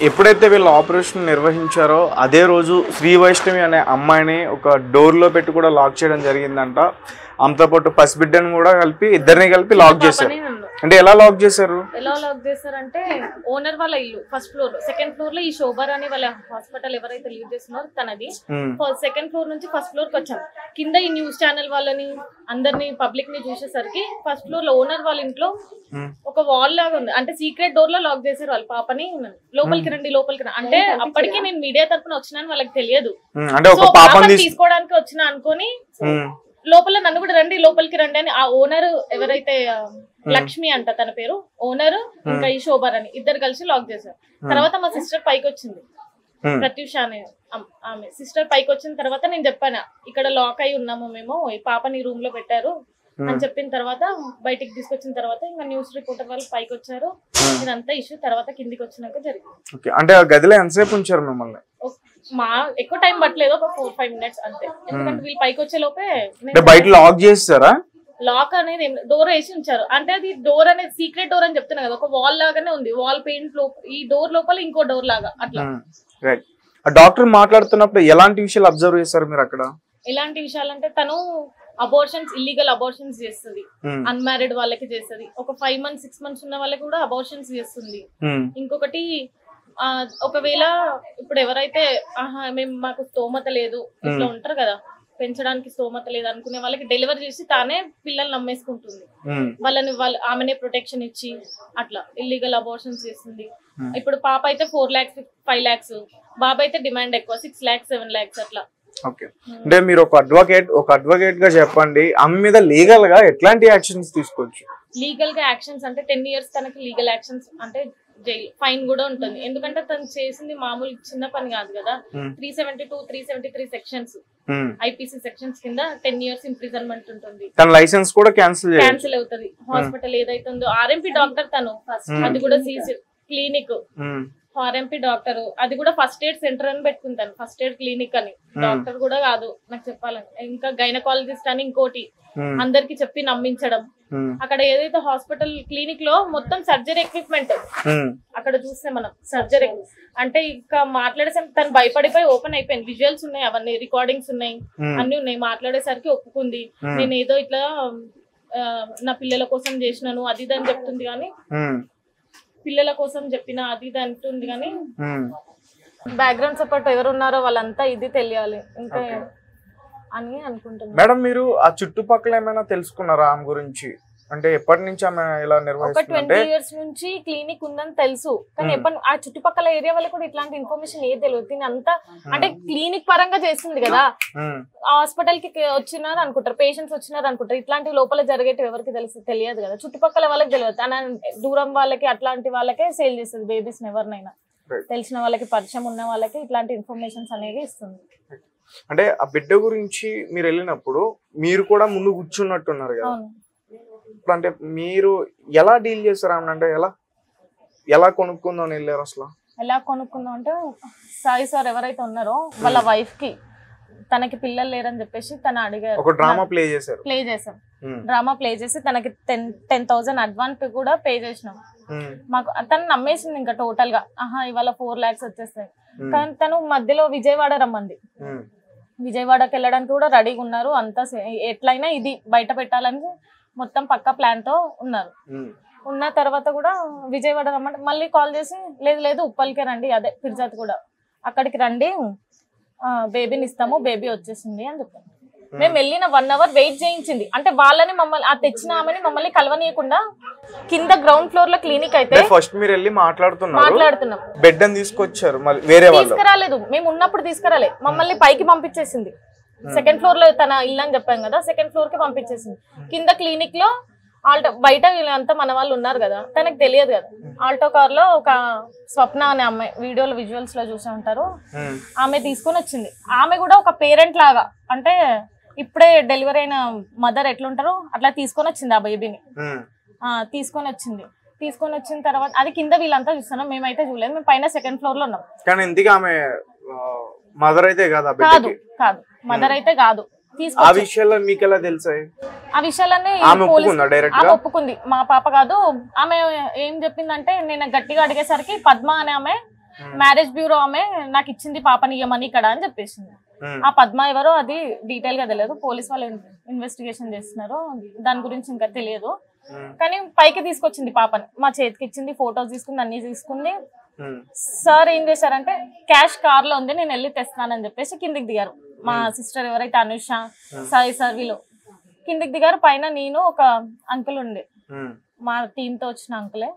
ఎప్పుడైతే వీళ్ళు ఆపరేషన్ నిర్వహించారో అదే రోజు శ్రీ వైష్ణవి అనే అమ్మాయిని ఒక డోర్లో పెట్టి కూడా లాక్ చేయడం జరిగిందంట. అంతో పాటు పసిబిడ్డను కూడా కలిపి ఇద్దరిని కలిపి లాక్ చేశారు. అంటే ఎలా లాక్ చేశారు? అంటే ఓనర్ వాళ్ళ ఇల్లు ఫస్ట్ ఫ్లోర్, సెకండ్ ఫ్లోర్ లో ఈ శోభర్ అని వాళ్ళ హాస్పిటల్ ఎవరైతే లీడ్ చేస్తున్నారో తనది. సెకండ్ ఫ్లోర్ నుంచి ఫస్ట్ ఫ్లోర్ కి వచ్చాం. కింద ఈ న్యూస్ ఛానల్ వాళ్ళని అందరినీ పబ్లిక్ ని చూసేసరికి ఫస్ట్ ఫ్లోర్ లో ఓనర్ వాళ్ళ ఇంట్లో ఒక వాల్ లాగా ఉంది. అంటే సీక్రెట్ డోర్ లో లాక్ చేశారు వాళ్ళ పాపని. లోపలికి రండి అంటే అప్పటికి నేను మీడియా తరఫున వచ్చినాను వాళ్ళకి తెలియదు. తీసుకోవడానికి వచ్చినా అనుకోని లోపల నన్ను కూడా రండి లోపలికి రండి అని ఆ ఓనర్ ఎవరైతే లక్ష్మి అంట తన పేరు, ఓనర్ ఇంకా ఈ శోభర్ అని ఇద్దరు కలిసి లాక్ చేశారు. తర్వాత మా సిస్టర్ పైకి వచ్చింది, ప్రత్యూష అనే ఆమె సిస్టర్ పైకి వచ్చిన తర్వాత నేను చెప్పాను ఇక్కడ లాక్ అయి ఉన్నాము మేము, ఈ పాపని రూమ్ లో పెట్టారు అని చెప్పిన తర్వాత బయటికి తీసుకొచ్చిన తర్వాత ఇంకా న్యూస్ రిపోర్టర్ వాళ్ళు పైకి వచ్చారు. ఇదంతా ఇష్యూ తర్వాత కిందికి వచ్చినాక జరిగింది. అంటే ఆ గదిలో ఎంతసేపు ఉంచారు మిమ్మల్ని? ఎక్కువ టైం పట్టలేదు, ఒక 4-5 minutes అంతే. ఎందుకంటే వీళ్ళు పైకి వచ్చే లోపే బయట లాక్ చేస్తారా? లాక్ అనేది డోర్ వేసి ఉంచారు. అంటే అది డోర్ అనేది సీక్రెట్ డోర్ అని చెప్తున్నా కదా, ఒక వాల్ లాగానే ఉంది. వాల్ పెయింట్ ఈ డోర్ లోపల ఇంకో డోర్ లాగా అట్లా. డాక్టర్ మాట్లాడుతున్నప్పుడు ఎలాంటి విషయాలు అబ్జర్వ్ చేస్తారు మీరు అక్కడ? ఎలాంటి విషయాలు అంటే తను అబార్షన్స్, ఇల్లీగల్ అబార్షన్స్ చేస్తుంది, అన్మ్యారీడ్ వాళ్ళకి చేస్తుంది, ఒక 5 months 6 months ఉన్న వాళ్ళకి కూడా అబార్షన్స్ చేస్తుంది. ఇంకొకటి ఒకవేళ ఇప్పుడు ఎవరైతే మేము మాకు స్తోమత లేదు ఇట్లా ఉంటారు కదా, పెంచడానికి స్తోమత లేదు అనుకునే వాళ్ళకి డెలివరీ చేసి తానే పిల్లల్ని నమ్మేసుకుంటుంది. ఆమెనే ప్రొటెక్షన్ ఇచ్చి అట్లా ఇల్లీగల్ అబార్షన్స్ చేస్తుంది. ఇప్పుడు పాప అయితే 4 lakhs 5 lakhs, బాబు అయితే డిమాండ్ ఎక్కువ 6 lakhs 7 lakhs అట్లా. ఓకే, అంటే మీరు ఒక అడ్వకేట్ గా చెప్పండి, ఆమె మీద లీగల్ గా ఎట్లాంటి యాక్షన్స్ తీసుకోవచ్చు? లీగల్ గా యాక్షన్స్ అంటే 10 years తనకి లీగల్ యాక్షన్స్ అంటే జైలు, ఫైన్ కూడా ఉంటుంది. ఎందుకంటే తను చేసింది మామూలు చిన్న పని కాదు కదా. 372 373 సెక్షన్స్ ఐపీసీ సెక్షన్స్ కింద 10 years ఇంప్రిజన్మెంట్ ఉంటుంది. తన లైసెన్స్ కూడా క్యాన్సిల్ అవుతుంది. హాస్పిటల్ ఏదైతే ఉందో ఆర్ఎంపీ డాక్టర్ తను ఫస్ట్, అది కూడా సీసీ క్లినిక్ ఆర్ఎంపీ డాక్టర్, అది కూడా ఫస్ట్ ఎయిడ్ సెంటర్ అని పెట్టుకుంటాను, ఫస్ట్ ఎయిడ్ క్లినిక్ అని. డాక్టర్ కూడా కాదు నాకు చెప్పాలని. ఇంకా గైనకాలజిస్ట్ అని ఇంకోటి అందరికి చెప్పి నమ్మించడం. అక్కడ ఏదైతే హాస్పిటల్ క్లినిక్ లో మొత్తం సర్జరీ ఎక్విప్మెంట్ అక్కడ చూస్తే మనం సర్జరీ అంటే ఇంకా మాట్లాడేసరికి తను భయపడిపోయి ఓపెన్ అయిపోయింది. విజువల్స్ ఉన్నాయి, అవన్నీ రికార్డింగ్స్ ఉన్నాయి, అన్ని ఉన్నాయి. మాట్లాడేసరికి ఒప్పుకుంది, నేను ఏదో ఇట్లా నా పిల్లల కోసం చేసినాను అది ఇది అని చెప్తుంది. కానీ పిల్లల కోసం చెప్పిన అది ఇది అంటుంది. కానీ బ్యాక్గ్రౌండ్ సపోర్ట్ ఎవరున్నారో వాళ్ళంతా ఇది తెలియాలి ఇంకా అని అనుకుంటున్నాను. మేడం మీరు ఆ చుట్టుపక్కల ఏమైనా తెలుసుకున్నారా ఆమె గురించి? అంటే ఎప్పటి నుంచి ఆమె ఇలా నిర్వహిస్తుంది? 20 years నుంచి క్లినిక్ ఉందని తెలుసు, కానీ ఆ చుట్టుపక్కల ఏరియా వాళ్ళకి కూడా ఇట్లాంటి ఇన్ఫర్మేషన్ ఏది తెలియదు. అంతా అంటే క్లినిక్ పరంగా చేస్తుంది కదా, హాస్పిటల్ కి వచ్చినారు అనుకుంటారు, పేషెంట్స్ వచ్చినారు అనుకుంటారు. ఇట్లాంటి లోపల జరిగేటి ఎవరికి తెలియదు కదా, చుట్టుపక్కల వాళ్ళకి తెలియదు. తన దూరం వాళ్ళకి అట్లాంటి వాళ్ళకే సేల్ చేస్తుంది బేబీస్, ఎవరినైనా తెలిసిన వాళ్ళకి పరిచయం ఉన్న వాళ్ళకి ఇట్లాంటి ఇన్ఫర్మేషన్స్ అనేవి ఇస్తుంది. అంటే ఆ బిడ్డ గురించి మీరు వెళ్ళినప్పుడు మీరు కూడా ముందు కూర్చున్నట్టున్నారు కదా, అంటే మీరు ఎలా డీల్ చేస్తారు? అంటే ఎలా కొనుక్కుందాం వెళ్ళారు? అసలు ఎలా కొనుక్కుందాం అంటే సాయి సార్ ఎవరైతే ఉన్నారో వాళ్ళ వైఫ్ కి తనకి పిల్లలు లేరని చెప్పేసి తను అడిగారు. ఒక డ్రామా ప్లే చేసాం. డ్రామా ప్లే చేసి తనకి 10,000 అడ్వాన్స్ కూడా పే చేసినాం. మాకు తను నమ్మేసింది ఇంకా టోటల్ గా, ఇవాళ 4 lakhs వచ్చేస్తాయి. కానీ తను మధ్యలో విజయవాడ రమ్మంది, విజయవాడకి వెళ్ళడానికి కూడా రెడీగా ఉన్నారు. అంతా ఎట్లయినా ఇది బయట పెట్టాలని మొత్తం పక్కా ప్లాన్ తో ఉన్నారు. ఉన్న తర్వాత కూడా విజయవాడ రమ్మంటే మళ్ళీ కాల్ చేసి లేదు ఉప్పల్కే రండి, అదే ఫిర్జాత్ కూడా అక్కడికి రండి, బేబీని ఇస్తాము, బేబీ వచ్చేసింది అని చెప్పాను. మేము వెళ్ళిన 1 hour వెయిట్ చేయించింది. అంటే వాళ్ళని మమ్మల్ని ఆ తెచ్చిన ఆమెని మమ్మల్ని కలవనీయకుండా కింద గ్రౌండ్ ఫ్లోర్ లో క్లినిక్ అయితే ఫస్ట్ మీరు వెళ్ళి మాట్లాడుతున్నాం. బెడ్ అని తీసుకొచ్చారు, వేరే వాళ్ళు తీసుకురాలేదు, మేము ఉన్నప్పుడు తీసుకురాలేదు, మమ్మల్ని పైకి పంపించేసింది. సెకండ్ ఫ్లోర్ లో తన ఇల్లు అని చెప్పాం కదా, సెకండ్ ఫ్లోర్ కి పంపించేసింది. కింద క్లినిక్ లో బయట వీళ్ళంతా మన వాళ్ళు ఉన్నారు కదా, తనకు తెలియదు కదా. ఆల్టో కార్ లో ఒక స్వప్న అనే అమ్మాయి, వీడియోలో విజువల్స్ లో చూసే ఉంటారు, ఆమె తీసుకొని వచ్చింది. ఆమె కూడా ఒక పేరెంట్ లాగా, అంటే ఇప్పుడే డెలివరీ అయిన మదర్ ఎట్లుంటారో అట్లా తీసుకొని వచ్చింది ఆ బేబీని. తీసుకొని వచ్చిన తర్వాత అది కింద వీళ్ళంతా చూస్తున్నాం, మేమైతే చూడలేదు, మేము పైన సెకండ్ ఫ్లోర్ లో ఉన్నాం. మదర్ అయితే కాదు మదర్ అయితే కాదు. ఆ విషయాలన్నీ ఒప్పుకుంది. మా పాప కాదు. ఆమె ఏం చెప్పిందంటే, నేను గట్టిగా అడిగేసరికి పద్మ అనే ఆమె మ్యారేజ్ బ్యూరో ఆమె నాకు ఇచ్చింది పాపని ఇయ్యమని ఇక్కడ అని చెప్పేసింది. ఆ పద్మ ఎవరో అది డీటెయిల్ గా తెలియదు, పోలీస్ వాళ్ళు ఇన్వెస్టిగేషన్ చేస్తున్నారు, దాని గురించి ఇంకా తెలియదు. కానీ పైకి తీసుకొచ్చింది పాపని, మా చేతికి ఇచ్చింది, ఫొటోస్ తీసుకుంది, అన్ని తీసుకుంది. సార్ ఏం చేశారంటే క్యాష్ కార్ లో ఉంది, నేను వెళ్ళి తెస్తానని చెప్పేసి కిందికి దిగారు. మా సిస్టర్ ఎవరైతే అనుష, సాయి సార్ వీళ్ళు కిందికి దిగారు. పైన నేను ఒక అంకుల్ ఉండే, మా టీమ్ తో వచ్చిన అంకులే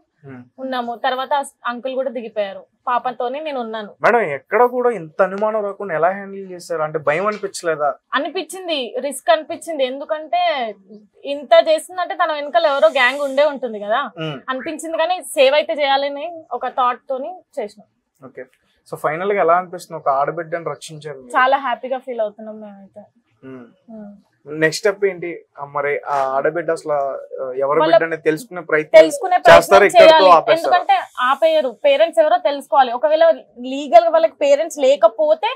ఉన్నాము. తర్వాత అంకుల్ కూడా దిగిపోయారు, పాపతోనే నేను ఉన్నాను. మేడం ఎక్కడ కూడా ఇంత అనుమానం రాకుండా ఎలా హ్యాండిల్ చేశారు? అంటే భయం అనిపించలేదా? అనిపించింది, రిస్క్ అనిపించింది. ఎందుకంటే ఇంత చేసిందంటే తన వెనకాల ఎవరో గ్యాంగ్ ఉండే ఉంటుంది కదా అనిపించింది. కానీ సేవ్ అయితే చేయాలని ఒక థాట్ తోని చేసినాం. ఓకే, సో ఫైనల్ గా ఎలా అనిపిస్తుంది ఒక ఆడబిడ్డని రక్షించారు? చాలా హ్యాపీగా ఫీల్ అవుతున్నాం మేమైతే. నెక్స్ట్ స్టెప్ ఏంటి మరి? ఆ ఆడబిడ్డ అసలు ఎవరి బిడ్డ తెలుసుకునే ప్రయత్నం చేస్తారు? ఎందుకంటే ఆపేయరు, పేరెంట్స్ ఎవరో తెలుసుకోవాలి. ఒకవేళ లీగల్ గా వాళ్ళకి పేరెంట్స్ లేకపోతే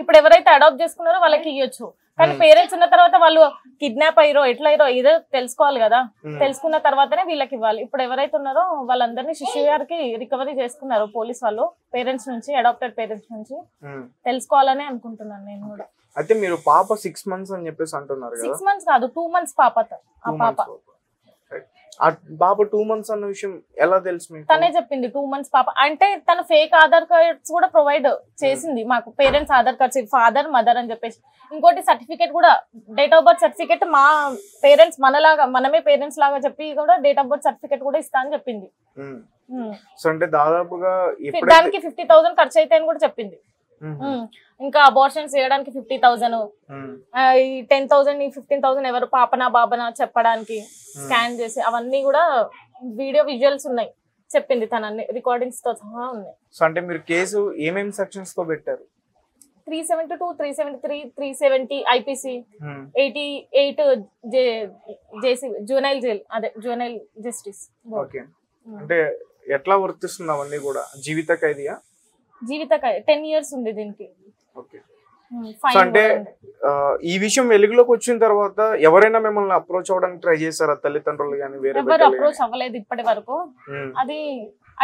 ఇప్పుడు ఎవరైతే అడాప్ట్ చేసుకున్నారో వాళ్ళకి ఇవ్వచ్చు. కానీ పేరెంట్స్ ఉన్న తర్వాత వాళ్ళు కిడ్నాప్ అయ్యారో ఎట్లా అయ్యారో ఏదో తెలుసుకోవాలి కదా, తెలుసుకున్న తర్వాతనే వీళ్ళకి ఇవ్వాలి. ఇప్పుడు ఎవరైతే ఉన్నారో వాళ్ళందరినీ శిశు గారికి రికవరీ చేసుకున్నారు పోలీస్ వాళ్ళు, పేరెంట్స్ నుంచి, అడాప్టెడ్ పేరెంట్స్ నుంచి. తెలుసుకోవాలని అనుకుంటున్నాను నేను కూడా. అయితే మీరు పాప 6 months అని చెప్పేసి అంటున్నారు కదా? 6 months కాదు, 2 months పాప. ఆ పాప 2 months అన్న విషయం ఎలా తెలుసు మీకు? తనే చెప్పింది 2 months పాప అంటే. తన ఫేక్ ఆధార్ కార్డ్స్ కూడా ప్రొవైడ్ చేసింది మాకు, parents Aadhaar cards, father mother అని చెప్పేసి. ఇంకోటి సర్టిఫికేట్ కూడా, డేట్ ఆఫ్ బర్త్ సర్టిఫికేట్, మా పేరెంట్స్ మనలాగా మనమే పేరెంట్స్ లాగా చెప్పి కూడా డేట్ ఆఫ్ బర్త్ సర్టిఫికేట్ కూడా ఇస్తా అని చెప్పింది. సో అంటే దాదాపుగా దానికి 50,000 ఖర్చు అయితే అని కూడా చెప్పింది. ఇంకా అబార్షన్స్ చేయడానికి 50,000, ఈ 10,000 15,000 ఎవరు పాపనా బాబనా చెప్పడానికి స్కాన్ చేసి అవన్నీ కూడా వీడియో విజువల్స్ ఉన్నాయి, చెప్పింది తన అన్ని రికార్డింగ్స్ తో సహా ఉన్నాయి. సో అంటే మీరు కేసు ఏమేమి సెక్షన్స్ తో పెట్టారు? 372, 373, 370 IPC, 88 జేసీ జువెనైల్ జైల్, అదే జువెనైల్ జస్టిస్. ఓకే, అంటే ఎట్లా వర్తిస్తుంది అవన్నీ కూడా? జీవిత ఖైదీయా? జీవిత 10 years ఉంది దీనికి. ఓకే, అంటే ఈ విషయం వెలుగులోకి వచ్చిన తర్వాత ఎవరైనా మిమ్మల్ని అప్రోచ్ అవ్వడానికి ట్రై చేశారా? తల్లిదండ్రులు కానీ వేరే ఎవరు అప్రోచ్ అవ్వలేదు ఇప్పటి వరకు. అది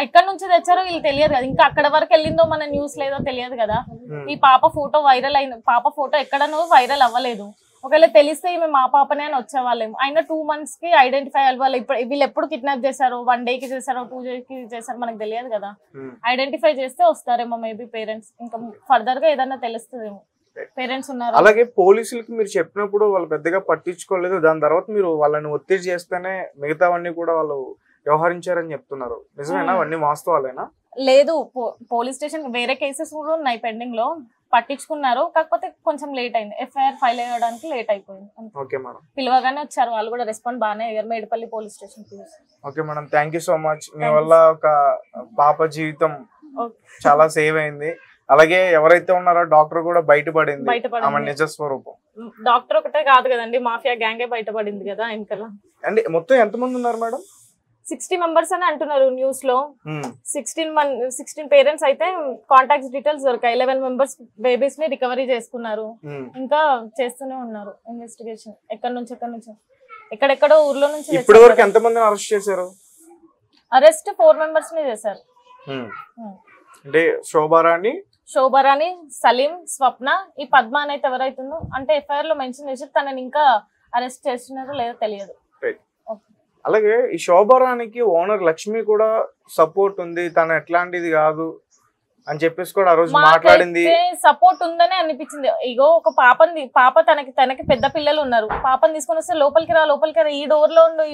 ఎక్కడ నుంచి తెచ్చారో వీళ్ళు తెలియదు కదా, ఇంకా అక్కడ వరకు వెళ్ళిందో మన న్యూస్ లేదో తెలియదు కదా. ఈ పాప ఫోటో వైరల్ అయిన, పాప ఫోటో ఎక్కడనో వైరల్ అవ్వలేదు. ఒకవేళ తెలిస్తే ఈమె మా పాపనే అని వచ్చేవాళ్ళేమో. అయినా 2 months కి ఐడెంటిఫై అవ్వాలి. ఇప్పుడు వీళ్ళు ఎప్పుడు కిడ్నాప్ చేశారు, 1 day కి చేశారో 2 days కి చేశారో మనకు తెలియదు కదా. ఐడెంటిఫై చేస్తే వస్తారేమో మేబీ పేరెంట్స్, ఇంకా ఫర్దర్ గా ఏదన్నా తెలుస్తుందేమో పేరెంట్స్ ఉన్నారు. అలాగే పోలీసులకి మీరు చెప్పినప్పుడు వాళ్ళు పెద్దగా పట్టించుకోలేదు, దాని తర్వాత మీరు వాళ్ళని ఒత్తిడి చేస్తేనే మిగతావన్నీ కూడా వాళ్ళు వ్యవహరించారని చెప్తున్నారు. నిజమేనా? అవన్నీ వాస్తవాలేనా? లేదు, పోలీస్ స్టేషన్ వేరే కేసెస్ కూడా ఉన్నాయి పెండింగ్ లో, పట్టించుకున్నారు. కాకపోతే కొంచెం లేట్ అయింది, FIR ఫైల్ అయ్యడానికి లేట్ అయిపోయింది. ఓకే మేడం, పిలవగానే వచ్చారు వాళ్ళు కూడా, రెస్పాండ్ బాగానే అయ్యారు Medipalli police station. Okay madam, thank you so much. మీ వల్ల ఒక పాప జీవితం చాలా సేవ్ అయింది. అలాగే ఎవరైతే ఉన్నారో డాక్టర్ కూడా బయటపడింది ఆమె నిజ స్వరూపం. డాక్టర్ ఒకటే కాదు కదండి, మాఫియా గ్యాంగే బయటపడింది కదా వెనకాల. అంటే మొత్తం ఎంతమంది ఉన్నారు మేడం? 60 members అని అంటున్నారు న్యూస్ లో. 16 పేరెంట్స్ అయితే కాంటాక్ట్స్ డీటెయిల్స్ దొరికాయి. 11 members బేబీస్ ని రికవరీ చేసుకున్నారు. ఇంకా చేస్తూనే ఉన్నారు ఇన్వెస్టిగేషన్, ఎక్కడి నుంచి ఎక్కడెక్కడో ఊర్లో నుంచి. ఇప్పటి వరకు ఎంత మందిని అరెస్ట్ చేశారు? అరెస్ట్ 4 members ని చేశారు. అంటే శోభారాణి, సలీం, స్వప్న, ఈ పద్మ అనేది ఎవరైతుందో అంటే FIR లో మెన్షన్ చేసి తనని ఇంకా అరెస్ట్ చేస్తున్నారో లేదో తెలియదు. అలాగే ఈ శోభారానికి ఓనర్ లక్ష్మి కూడా సపోర్ట్ ఉంది, తను ఎట్లాంటిది కాదు అని చెప్పేసి కూడా ఆ రోజు మాట్లాడింది. సపోర్ట్ ఉందనే అనిపించింది. ఇగో ఒక పాప తనకి పెద్ద పిల్లలు ఉన్నారు, పాపని తీసుకొని వస్తే లోపలికి రా, ఈ డోర్ లో ఉండు,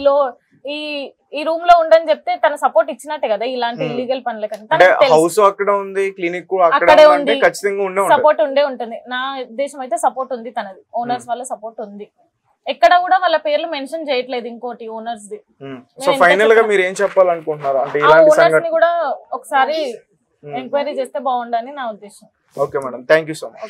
ఈ రూమ్ లో ఉండని చెప్తే తన సపోర్ట్ ఇచ్చినట్టే కదా ఇలాంటి ఇల్లీగల్ పనులకి. హౌస్ అక్కడ ఉంది, క్లినిక్ అక్కడే ఉంది, ఖచ్చితంగా సపోర్ట్ ఉండే ఉంటుంది. నా ఉద్దేశం అయితే సపోర్ట్ ఉంది తనది, ఓనర్స్ వల్ల సపోర్ట్ ఉంది. ఎక్కడ కూడా వాళ్ళ పేర్లు మెన్షన్ చేయట్లేదు ఇంకోటి ఓనర్స్ ది. సో ఫైనల్ గా మీరు ఏం చెప్పాలనుకుంటున్నారు? అంటే ఓనర్స్ ని కూడా ఒకసారి ఎంక్వైరీ చేస్తే బాగుండని నా ఉద్దేశం. Okay madam, thank you so much.